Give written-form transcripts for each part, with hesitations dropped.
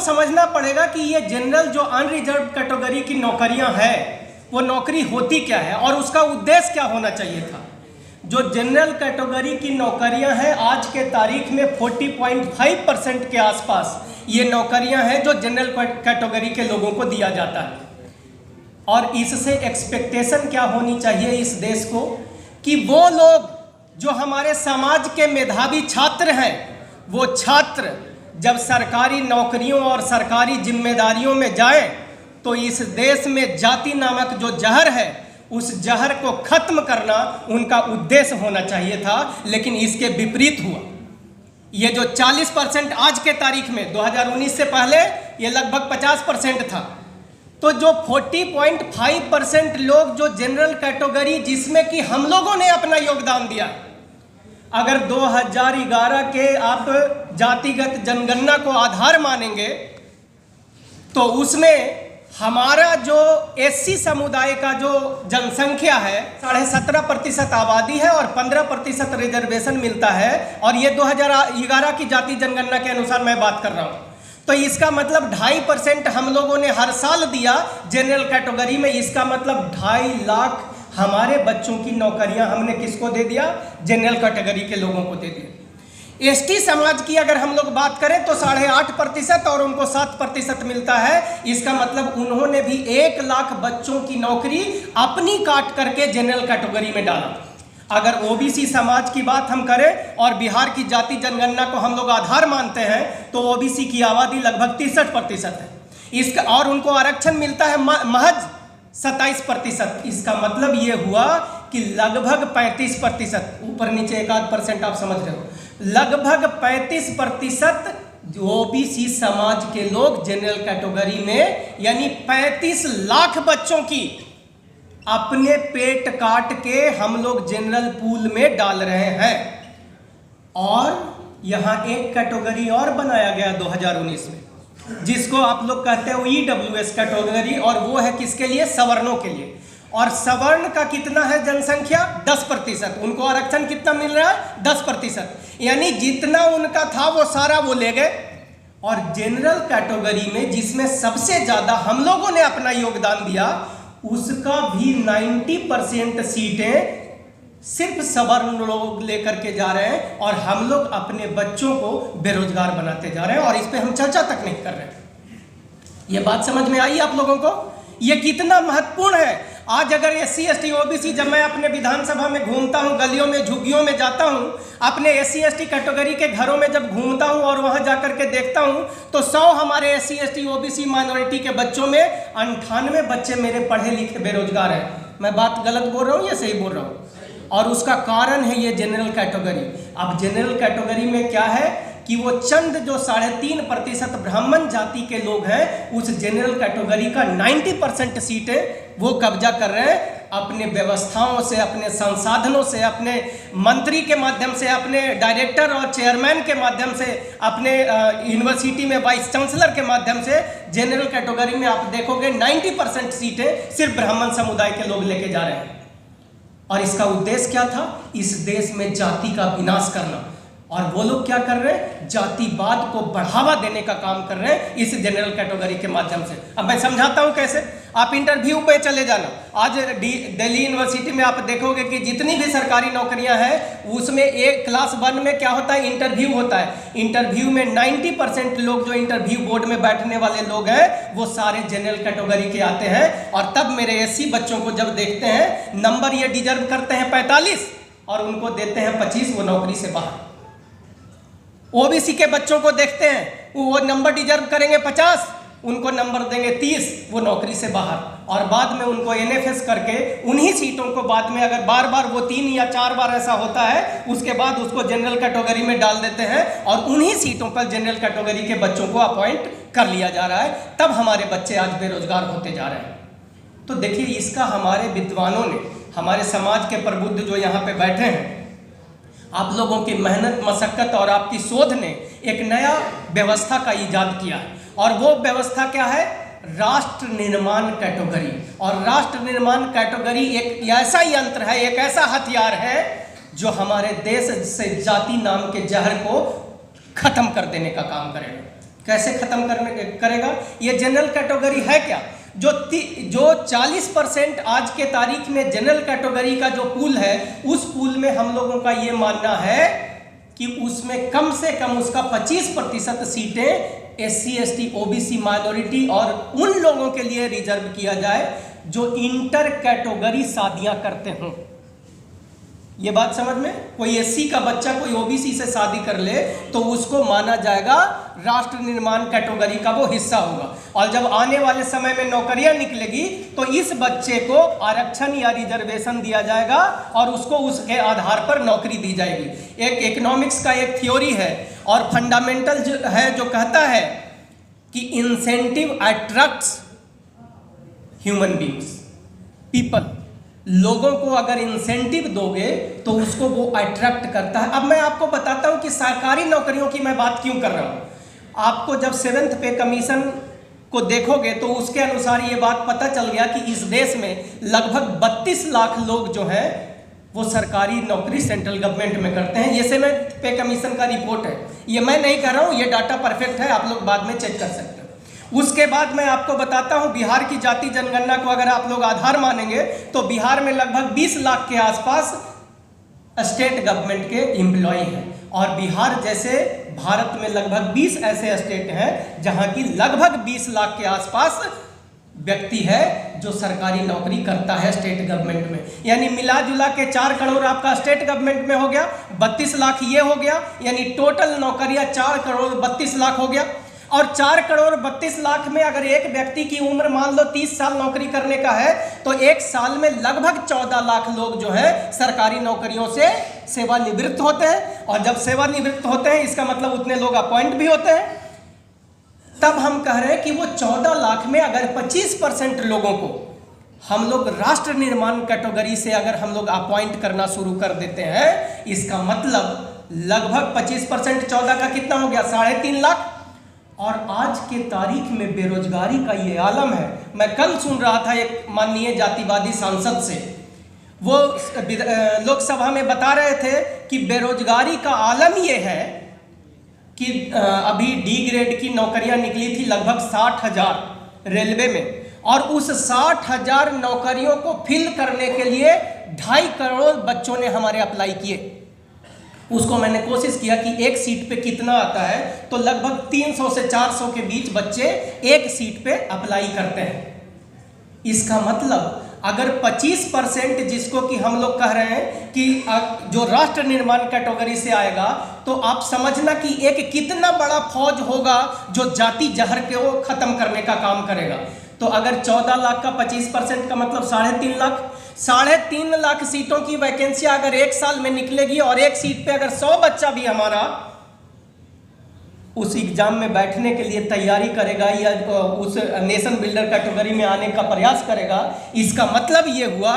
समझना पड़ेगा कि ये जनरल जो अनरिजर्व कैटेगरी की नौकरियां हैं वो नौकरी होती क्या है और उसका उद्देश्य क्या होना चाहिए था। जो जनरल कैटेगरी की नौकरियां हैं आज के तारीख में 40.5% के आसपास ये नौकरियां हैं जो जनरल कैटेगरी के लोगों को दिया जाता है। और इससे एक्सपेक्टेशन क्या होनी चाहिए इस देश को कि वो लोग जो हमारे समाज के मेधावी छात्र हैं वो छात्र जब सरकारी नौकरियों और सरकारी जिम्मेदारियों में जाएं तो इस देश में जाति नामक जो जहर है उस जहर को खत्म करना उनका उद्देश्य होना चाहिए था, लेकिन इसके विपरीत हुआ। ये जो 40% आज के तारीख में 2019 से पहले ये लगभग 50% था, तो जो 40.5% लोग जो जनरल कैटेगरी जिसमें कि हम लोगों ने अपना योगदान दिया, अगर 2011 के आप जातिगत जनगणना को आधार मानेंगे तो उसमें हमारा जो एससी समुदाय का जो जनसंख्या है 17.5% आबादी है और 15% रिजर्वेशन मिलता है, और ये 2011 की जाति जनगणना के अनुसार मैं बात कर रहा हूँ। तो इसका मतलब 2.5% हम लोगों ने हर साल दिया जनरल कैटेगरी में। इसका मतलब 2.5 लाख हमारे बच्चों की नौकरियां हमने किसको दे दिया? जनरल कैटेगरी के लोगों को दे दिया। एसटी समाज की अगर हम लोग बात करें तो 8.5% और उनको 7% मिलता है। इसका मतलब उन्होंने भी 1 लाख बच्चों की नौकरी अपनी काट करके जनरल कैटेगरी में डाला। अगर ओबीसी समाज की बात हम करें और बिहार की जाति जनगणना को हम लोग आधार मानते हैं तो ओबीसी की आबादी लगभग 63% है। इसका और उनको आरक्षण मिलता है महज 27%। इसका मतलब ये हुआ कि लगभग 35%, ऊपर नीचे 1-8% आप समझ रहे हो, लगभग 35% ओबीसी समाज के लोग जनरल कैटेगरी में, यानी 35 लाख बच्चों की अपने पेट काट के हम लोग जनरल पूल में डाल रहे हैं। और यहां एक कैटेगरी और बनाया गया 2019 में जिसको आप लोग कहते हो ईडब्ल्यूएस कैटेगरी, और वो है किसके लिए? सवर्णों के लिए। और सवर्ण का कितना है जनसंख्या? 10%। उनको आरक्षण कितना मिल रहा है? 10%। यानी जितना उनका था वो सारा वो ले गए। और जनरल कैटेगरी में जिसमें सबसे ज्यादा हम लोगों ने अपना योगदान दिया उसका भी 90% सीटें सिर्फ सवर्ण लोग लेकर के जा रहे हैं, और हम लोग अपने बच्चों को बेरोजगार बनाते जा रहे हैं और इस पे हम चर्चा तक नहीं कर रहे। ये बात समझ में आई आप लोगों को? ये कितना महत्वपूर्ण है। आज अगर एससी एसटी ओबीसी, जब मैं अपने विधानसभा में घूमता हूं, गलियों में झुग्गियों में जाता हूं, अपने एससी एसटी कैटेगरी के घरों में जब घूमता हूं और वहां जाकर के देखता हूं तो 100 हमारे एससी एसटी ओबीसी माइनॉरिटी के बच्चों में 98 बच्चे मेरे पढ़े लिखे बेरोजगार हैं। मैं बात गलत बोल रहा हूं या सही बोल रहा हूं? और उसका कारण है ये जनरल कैटेगरी। अब जनरल कैटेगरी में क्या है कि वो चंद जो 3.5% ब्राह्मण जाति के लोग हैं उस जनरल कैटेगरी का 90% सीटें वो कब्जा कर रहे हैं अपने व्यवस्थाओं से, अपने संसाधनों से, अपने मंत्री के माध्यम से, अपने डायरेक्टर और चेयरमैन के माध्यम से, अपने यूनिवर्सिटी में वाइस चांसलर के माध्यम से। जनरल कैटेगरी में आप देखोगे 90% सीटें सिर्फ ब्राह्मण समुदाय के लोग लेके जा रहे हैं। और इसका उद्देश्य क्या था? इस देश में जाति का विनाश करना। और वो लोग क्या कर रहे हैं? जातिवाद को बढ़ावा देने का काम कर रहे हैं इस जनरल कैटेगरी के माध्यम से। अब मैं समझाता हूं कैसे। आप इंटरव्यू पे चले जाना, आज दिल्ली यूनिवर्सिटी में आप देखोगे कि जितनी भी सरकारी नौकरियां हैं उसमें एक क्लास 1 में क्या होता है? इंटरव्यू होता है। इंटरव्यू में 90% लोग जो इंटरव्यू बोर्ड में बैठने वाले लोग हैं वो सारे जनरल कैटेगरी के आते हैं। और तब मेरे एससी बच्चों को जब देखते हैं नंबर ये डिजर्व करते हैं 45 और उनको देते हैं 25, वो नौकरी से बाहर। ओबीसी के बच्चों को देखते हैं वो नंबर डिजर्व करेंगे 50, उनको नंबर देंगे 30, वो नौकरी से बाहर। और बाद में उनको एनएफएस करके उन्हीं सीटों को बाद में अगर बार बार वो 3 या 4 बार ऐसा होता है उसके बाद उसको जनरल कैटेगरी में डाल देते हैं और उन्हीं सीटों पर जनरल कैटेगरी के बच्चों को अपॉइंट कर लिया जा रहा है। तब हमारे बच्चे आज बेरोजगार होते जा रहे हैं। तो देखिए इसका हमारे विद्वानों ने, हमारे समाज के प्रबुद्ध जो यहाँ पे बैठे हैं, आप लोगों की मेहनत मशक्कत और आपकी शोध ने एक नया व्यवस्था का इजाद किया है। और वो व्यवस्था क्या है? राष्ट्र निर्माण कैटेगरी। और राष्ट्र निर्माण कैटेगरी एक ऐसा यंत्र है, एक ऐसा हथियार है जो हमारे देश से जाति नाम के जहर को खत्म कर देने का काम करेगा। कैसे खत्म करेगा? ये जनरल कैटेगरी है क्या? जो 40% आज के तारीख में जनरल कैटेगरी का जो पूल है, उस पूल में हम लोगों का ये मानना है कि उसमें कम से कम उसका 25% सीटें SC ST OBC माइनॉरिटी और उन लोगों के लिए रिजर्व किया जाए जो इंटर कैटेगरी शादियां करते हों। ये बात समझ में? कोई SC का बच्चा कोई OBC से शादी कर ले तो उसको माना जाएगा राष्ट्र निर्माण कैटेगरी का वो हिस्सा होगा, और जब आने वाले समय में नौकरियां निकलेगी तो इस बच्चे को आरक्षण या रिजर्वेशन दिया जाएगा और उसको उसके आधार पर नौकरी दी जाएगी। एक इकोनॉमिक्स का एक थ्योरी है और फंडामेंटल जो है, जो कहता है कि incentive attracts human beings, people. लोगों को अगर इंसेंटिव दोगे तो उसको वो अट्रैक्ट करता है। अब मैं आपको बताता हूं कि सरकारी नौकरियों की मैं बात क्यों कर रहा हूं। आपको जब 7th पे कमीशन को देखोगे तो उसके अनुसार ये बात पता चल गया कि इस देश में लगभग 32 लाख लोग जो हैं वो सरकारी नौकरी सेंट्रल गवर्नमेंट में करते हैं। ये 7th पे कमीशन का रिपोर्ट है, ये मैं नहीं कह रहा हूं, ये डाटा परफेक्ट है, आप लोग बाद में चेक कर सकते हैं। उसके बाद मैं आपको बताता हूं बिहार की जाति जनगणना को अगर आप लोग आधार मानेंगे तो बिहार में लगभग 20 लाख के आसपास स्टेट गवर्नमेंट के एम्प्लॉय हैं, और बिहार जैसे भारत में लगभग 20 ऐसे स्टेट हैं जहां की लगभग 20 लाख के आसपास व्यक्ति है जो सरकारी नौकरी करता है स्टेट गवर्नमेंट में। यानी मिला जुला के 4 करोड़ आपका स्टेट गवर्नमेंट में हो गया, 32 लाख ये हो गया, यानी टोटल नौकरियां 4 करोड़ 32 लाख हो गया। और 4 करोड़ 32 लाख में अगर एक व्यक्ति की उम्र मान लो 30 साल नौकरी करने का है तो एक साल में लगभग 14 लाख लोग जो है सरकारी नौकरियों से सेवानिवृत्त होते हैं, और जब सेवानिवृत्त होते हैं इसका मतलब उतने लोग अपॉइंट भी होते हैं। तब हम कह रहे हैं कि वो 14 लाख में अगर 25% लोगों को हम लोग राष्ट्र निर्माण कैटेगरी से अगर हम लोग अपॉइंट करना शुरू कर देते हैं, इसका मतलब लगभग 25% 14 का कितना हो गया? 3.5 लाख। और आज के तारीख में बेरोजगारी का ये आलम है। मैं कल सुन रहा था एक माननीय जातिवादी सांसद से, वो लोकसभा में बता रहे थे कि बेरोजगारी का आलम ये है कि अभी D ग्रेड की नौकरियां निकली थी लगभग 60,000 रेलवे में, और उस 60,000 नौकरियों को फिल करने के लिए 2.5 करोड़ बच्चों ने हमारे अप्लाई किए। उसको मैंने कोशिश किया कि एक सीट पे कितना आता है, तो लगभग 300 से 400 के बीच बच्चे एक सीट पे अप्लाई करते हैं। इसका मतलब अगर 25% जिसको कि हम लोग कह रहे हैं कि जो राष्ट्र निर्माण कैटेगरी से आएगा, तो आप समझना कि एक कितना बड़ा फौज होगा जो जाति जहर को खत्म करने का काम करेगा। तो अगर 14 लाख का 25% का मतलब 3.5 लाख, 3.5 लाख सीटों की वैकेंसी अगर एक साल में निकलेगी, और एक सीट पे अगर 100 बच्चा भी हमारा उस एग्जाम में बैठने के लिए तैयारी करेगा या उस नेशन बिल्डर कैटेगरी में आने का प्रयास करेगा, इसका मतलब ये हुआ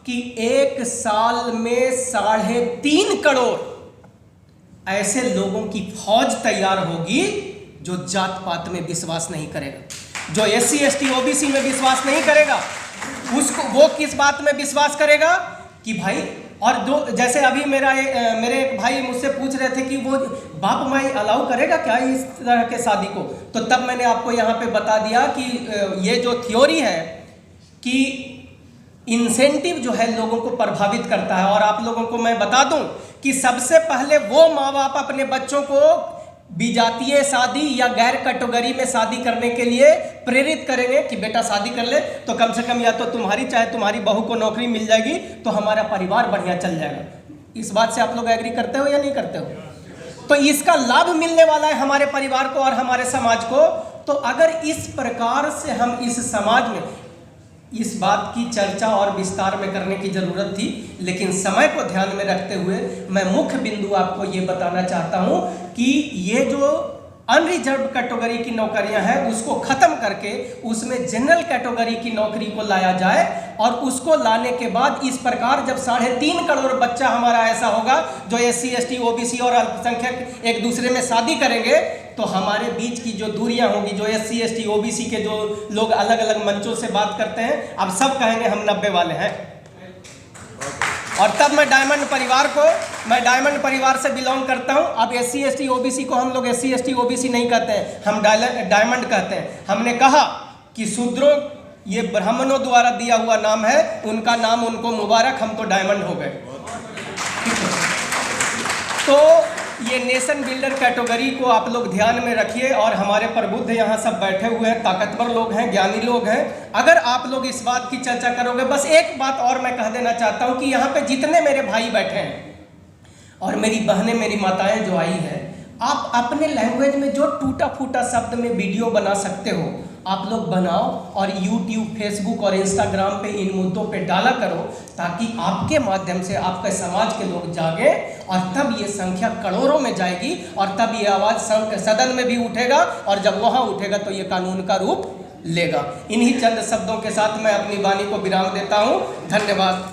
कि एक साल में 3.5 करोड़ ऐसे लोगों की फौज तैयार होगी जो जात पात में विश्वास नहीं करेगा, जो SC ST OBC में विश्वास नहीं करेगा। उसको वो किस बात में विश्वास करेगा कि भाई, और जो जैसे अभी मेरे एक भाई मुझसे पूछ रहे थे कि वो बाप माई अलाउ करेगा क्या इस तरह के शादी को, तो तब मैंने आपको यहाँ पे बता दिया कि ये जो थ्योरी है कि इंसेंटिव जो है लोगों को प्रभावित करता है। और आप लोगों को मैं बता दूं कि सबसे पहले वो माँ बाप अपने बच्चों को विजातीय शादी या गैर कैटेगरी में शादी करने के लिए प्रेरित करेंगे कि बेटा शादी कर ले, तो कम से कम या तो तुम्हारी चाहे तुम्हारी बहू को नौकरी मिल जाएगी तो हमारा परिवार बढ़िया चल जाएगा। इस बात से आप लोग एग्री करते हो या नहीं करते हो? तो इसका लाभ मिलने वाला है हमारे परिवार को और हमारे समाज को। तो अगर इस प्रकार से हम इस समाज में इस बात की चर्चा और विस्तार में करने की जरूरत थी, लेकिन समय को ध्यान में रखते हुए मैं मुख्य बिंदु आपको ये बताना चाहता हूं कि ये जो अनरिजर्व कैटेगरी की नौकरियां हैं उसको खत्म करके उसमें जनरल कैटेगरी की नौकरी को लाया जाए, और उसको लाने के बाद इस प्रकार जब 3.5 करोड़ बच्चा हमारा ऐसा होगा जो SC ST OBC और अल्पसंख्यक एक दूसरे में शादी करेंगे, तो हमारे बीच की जो दूरियां होंगी, जो SC ST OBC के जो लोग अलग अलग मंचों से बात करते हैं, अब सब कहेंगे हम 90 वाले हैं। और तब मैं डायमंड परिवार से बिलोंग करता हूं। अब SC ST OBC को हम लोग SC ST OBC नहीं कहते हैं, हम डायमंड कहते हैं। हमने कहा कि शूद्रों ये ब्राह्मणों द्वारा दिया हुआ नाम है, उनका नाम उनको मुबारक, हम तो डायमंड हो गए। तो ये नेशन बिल्डर कैटेगरी को आप लोग ध्यान में रखिए। और हमारे प्रबुद्ध यहाँ सब बैठे हुए हैं, ताकतवर लोग हैं, ज्ञानी लोग हैं। अगर आप लोग इस बात की चर्चा करोगे, बस एक बात और मैं कह देना चाहता हूँ कि यहाँ पे जितने मेरे भाई बैठे हैं और मेरी बहनें, मेरी माताएं जो आई हैं, आप अपने लैंग्वेज में जो टूटा फूटा शब्द में वीडियो बना सकते हो आप लोग बनाओ और YouTube, फेसबुक और इंस्टाग्राम पे इन मुद्दों पे डाला करो, ताकि आपके माध्यम से आपके समाज के लोग जागे और तब ये संख्या करोड़ों में जाएगी और तब ये आवाज़ सदन में भी उठेगा और जब वहाँ उठेगा तो ये कानून का रूप लेगा। इन्हीं चंद शब्दों के साथ मैं अपनी वाणी को विराम देता हूँ। धन्यवाद।